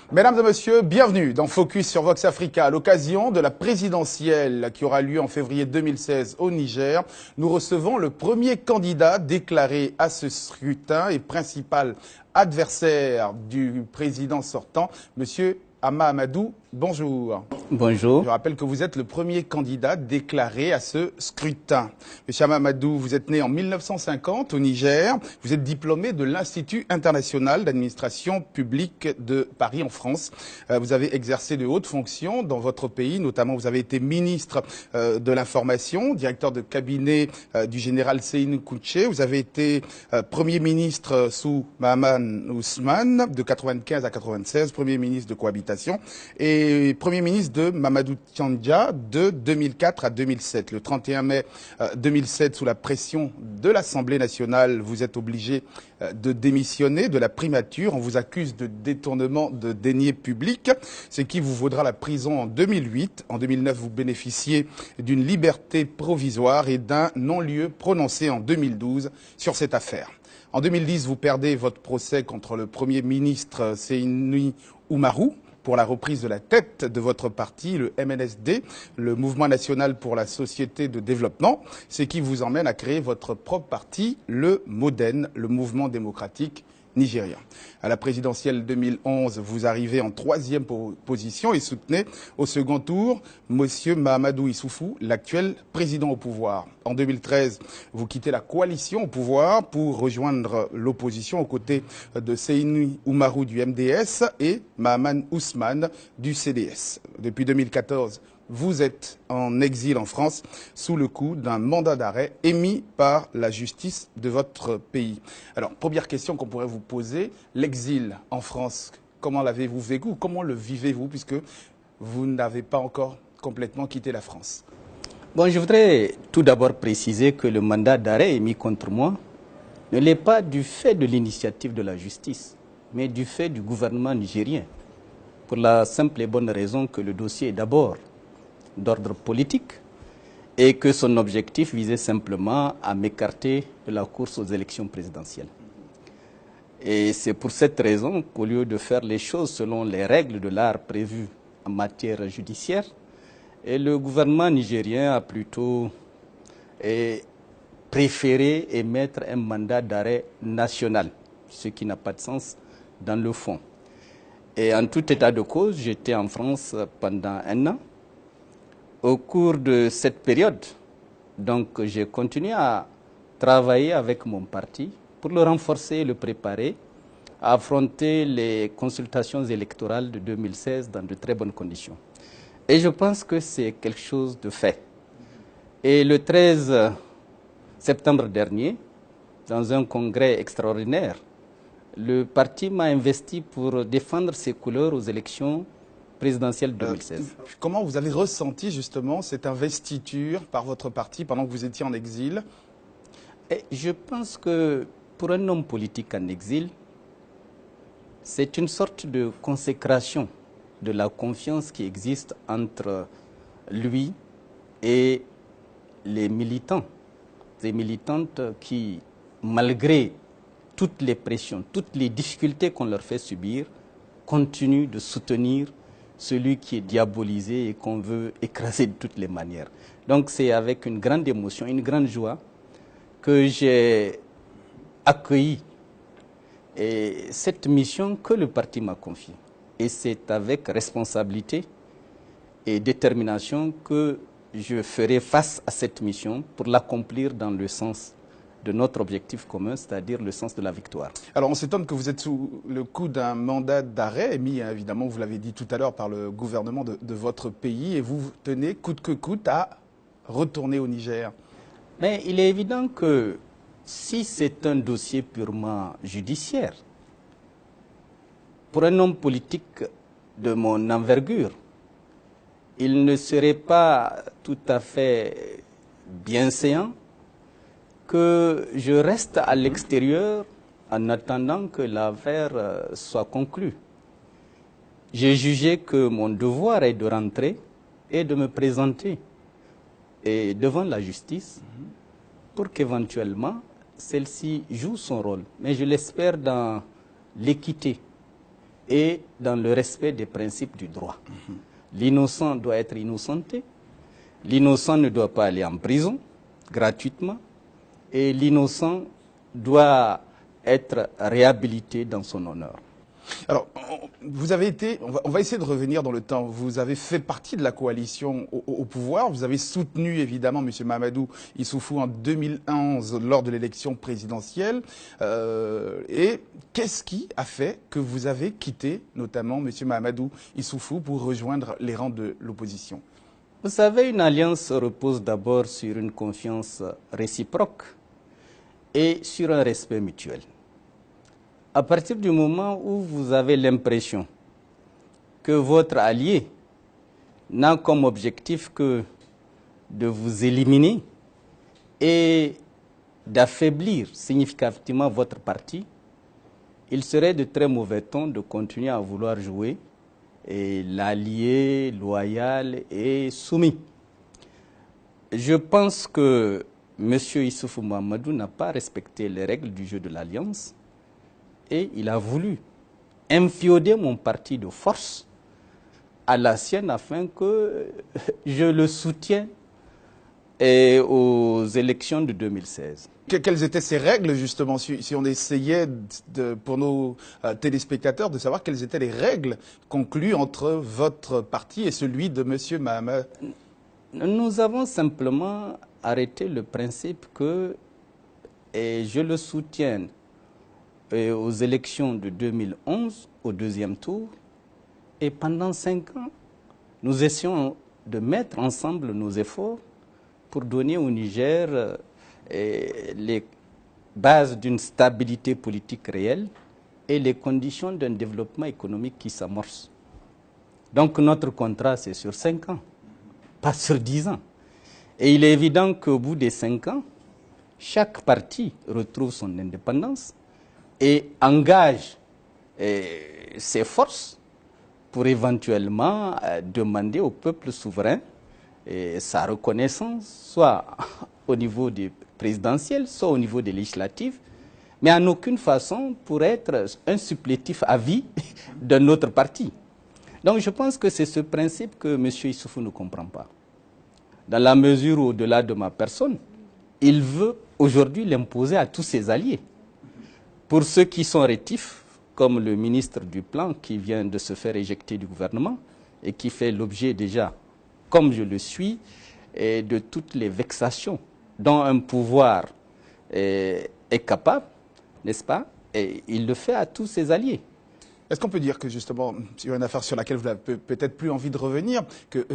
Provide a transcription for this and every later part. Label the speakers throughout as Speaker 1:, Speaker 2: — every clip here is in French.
Speaker 1: Mesdames et messieurs, bienvenue dans Focus sur Vox Africa. À l'occasion de la présidentielle qui aura lieu en février 2016 au Niger, nous recevons le premier candidat déclaré à ce scrutin et principal adversaire du président sortant, Monsieur Hama Amadou. Bonjour.
Speaker 2: Bonjour.
Speaker 1: Je rappelle que vous êtes le premier candidat déclaré à ce scrutin. Monsieur Hama Amadou, vous êtes né en 1950 au Niger. Vous êtes diplômé de l'Institut international d'administration publique de Paris en France. Vous avez exercé de hautes fonctions dans votre pays, notamment vous avez été ministre de l'information, directeur de cabinet du général Seynou Kouché. Vous avez été premier ministre sous Mahaman Ousmane de 95 à 96, premier ministre de cohabitation et Premier ministre de Mamadou Tandja de 2004 à 2007. Le 31 mai 2007, sous la pression de l'Assemblée nationale, vous êtes obligé de démissionner de la primature. On vous accuse de détournement de deniers publics, ce qui vous vaudra la prison en 2008. En 2009, vous bénéficiez d'une liberté provisoire et d'un non-lieu prononcé en 2012 sur cette affaire. En 2010, vous perdez votre procès contre le Premier ministre Seynou Oumarou pour la reprise de la tête de votre parti, le MNSD, le Mouvement national pour la société de développement, ce qui vous emmène à créer votre propre parti, le MODEN, le Mouvement démocratique nigérien. À la présidentielle 2011, vous arrivez en 3e position et soutenez au second tour M. Mahamadou Issoufou, l'actuel président au pouvoir. En 2013, vous quittez la coalition au pouvoir pour rejoindre l'opposition aux côtés de Seynou Oumarou du MDS et Mahaman Ousmane du CDS. Depuis 2014, vous êtes en exil en France sous le coup d'un mandat d'arrêt émis par la justice de votre pays. Alors, première question qu'on pourrait vous poser, l'exil en France, comment l'avez-vous vécu? Comment le vivez-vous puisque vous n'avez pas encore complètement quitté la France?
Speaker 2: Bon, je voudrais tout d'abord préciser que le mandat d'arrêt émis contre moi ne l'est pas du fait de l'initiative de la justice, mais du fait du gouvernement nigérien. Pour la simple et bonne raison que le dossier est d'abord d'ordre politique et que son objectif visait simplement à m'écarter de la course aux élections présidentielles. Et c'est pour cette raison qu'au lieu de faire les choses selon les règles de l'art prévues en matière judiciaire, et le gouvernement nigérien a plutôt préféré émettre un mandat d'arrêt national, ce qui n'a pas de sens dans le fond. Et en tout état de cause, j'étais en France pendant 1 an. Au cours de cette période, donc, j'ai continué à travailler avec mon parti pour le renforcer et le préparer à affronter les consultations électorales de 2016 dans de très bonnes conditions. Et je pense que c'est quelque chose de fait. Et le 13 septembre dernier, dans un congrès extraordinaire, le parti m'a investi pour défendre ses couleurs aux élections présidentielle 2016.
Speaker 1: Comment vous avez ressenti justement cette investiture par votre parti pendant que vous étiez en exil?
Speaker 2: Je pense que pour un homme politique en exil, c'est une sorte de consécration de la confiance qui existe entre lui et les militants, des militantes qui, malgré toutes les pressions, toutes les difficultés qu'on leur fait subir, continuent de soutenir celui qui est diabolisé et qu'on veut écraser de toutes les manières. Donc c'est avec une grande émotion, une grande joie que j'ai accueilli cette mission que le parti m'a confiée. Et c'est avec responsabilité et détermination que je ferai face à cette mission pour l'accomplir dans le sens de notre objectif commun, c'est-à-dire le sens de la victoire.
Speaker 1: Alors on s'étonne que vous êtes sous le coup d'un mandat d'arrêt émis, évidemment, vous l'avez dit tout à l'heure, par le gouvernement de votre pays, et vous tenez coûte que coûte à retourner au Niger.
Speaker 2: Mais il est évident que si c'est un dossier purement judiciaire, pour un homme politique de mon envergure, il ne serait pas tout à fait bienséant que je reste à l'extérieur en attendant que l'affaire soit conclue. J'ai jugé que mon devoir est de rentrer et de me présenter devant la justice pour qu'éventuellement celle-ci joue son rôle. Mais je l'espère dans l'équité et dans le respect des principes du droit. L'innocent doit être innocenté, l'innocent ne doit pas aller en prison gratuitement et l'innocent doit être réhabilité dans son honneur.
Speaker 1: Alors, vous avez été, on va essayer de revenir dans le temps. Vous avez fait partie de la coalition au pouvoir. Vous avez soutenu évidemment M. Mahamadou Issoufou en 2011 lors de l'élection présidentielle. Et qu'est-ce qui a fait que vous avez quitté notamment M. Mahamadou Issoufou pour rejoindre les rangs de l'opposition?
Speaker 2: Vous savez, une alliance repose d'abord sur une confiance réciproque et sur un respect mutuel. À partir du moment où vous avez l'impression que votre allié n'a comme objectif que de vous éliminer et d'affaiblir significativement votre parti, il serait de très mauvais ton de continuer à vouloir jouer l'allié loyal et soumis. Je pense que M. Issoufou Mahamadou n'a pas respecté les règles du jeu de l'Alliance et il a voulu infioder mon parti de force à la sienne afin que je le soutienne aux élections de 2016.
Speaker 1: Quelles étaient ces règles, justement, si on essayait, pour nos téléspectateurs, de savoir quelles étaient les règles conclues entre votre parti et celui de M. Mahamadou?
Speaker 2: Nous avons simplement arrêté le principe que je le soutienne aux élections de 2011, au deuxième tour, et pendant 5 ans, nous essayons de mettre ensemble nos efforts pour donner au Niger les bases d'une stabilité politique réelle et les conditions d'un développement économique qui s'amorce. Donc notre contrat, c'est sur 5 ans, pas sur 10 ans. Et il est évident qu'au bout des 5 ans, chaque parti retrouve son indépendance et engage ses forces pour éventuellement demander au peuple souverain sa reconnaissance, soit au niveau des présidentielles, soit au niveau des législatives, mais en aucune façon pour être un supplétif à vie d'un autre parti. Donc je pense que c'est ce principe que M. Issoufou ne comprend pas. Dans la mesure où, au-delà de ma personne, il veut aujourd'hui l'imposer à tous ses alliés. Pour ceux qui sont rétifs, comme le ministre du Plan qui vient de se faire éjecter du gouvernement et qui fait l'objet déjà, comme je le suis, de toutes les vexations dont un pouvoir est capable, n'est-ce pas? Et il le fait à tous ses alliés.
Speaker 1: Est-ce qu'on peut dire que justement, sur une affaire sur laquelle vous n'avez peut-être plus envie de revenir, que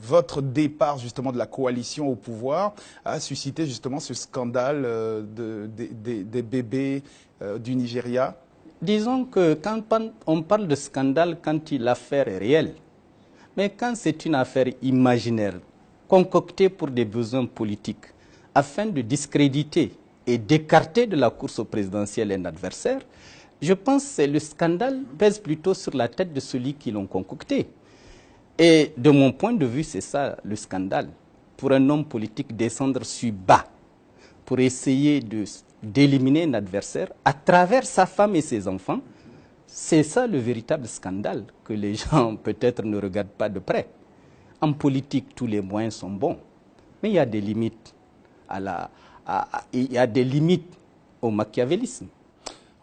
Speaker 1: votre départ justement de la coalition au pouvoir a suscité justement ce scandale des bébés du Nigeria?
Speaker 2: Disons que quand on parle de scandale quand l'affaire est réelle, mais quand c'est une affaire imaginaire, concoctée pour des besoins politiques, afin de discréditer et d'écarter de la course présidentielle un adversaire, je pense que le scandale pèse plutôt sur la tête de celui qui l'ont concocté. Et de mon point de vue, c'est ça le scandale. Pour un homme politique, descendre sur bas, pour essayer d'éliminer un adversaire à travers sa femme et ses enfants, c'est ça le véritable scandale que les gens peut-être ne regardent pas de près. En politique, tous les moyens sont bons, mais il y a des limites il y a des limites au machiavélisme.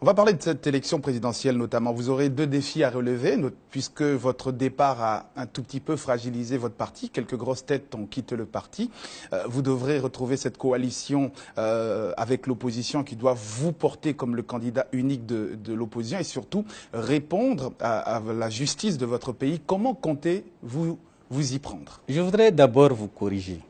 Speaker 1: On va parler de cette élection présidentielle notamment. Vous aurez 2 défis à relever, puisque votre départ a un tout petit peu fragilisé votre parti. Quelques grosses têtes ont quitté le parti. Vous devrez retrouver cette coalition avec l'opposition qui doit vous porter comme le candidat unique de l'opposition et surtout répondre à la justice de votre pays. Comment comptez-vous y prendre?
Speaker 2: Je voudrais d'abord vous corriger.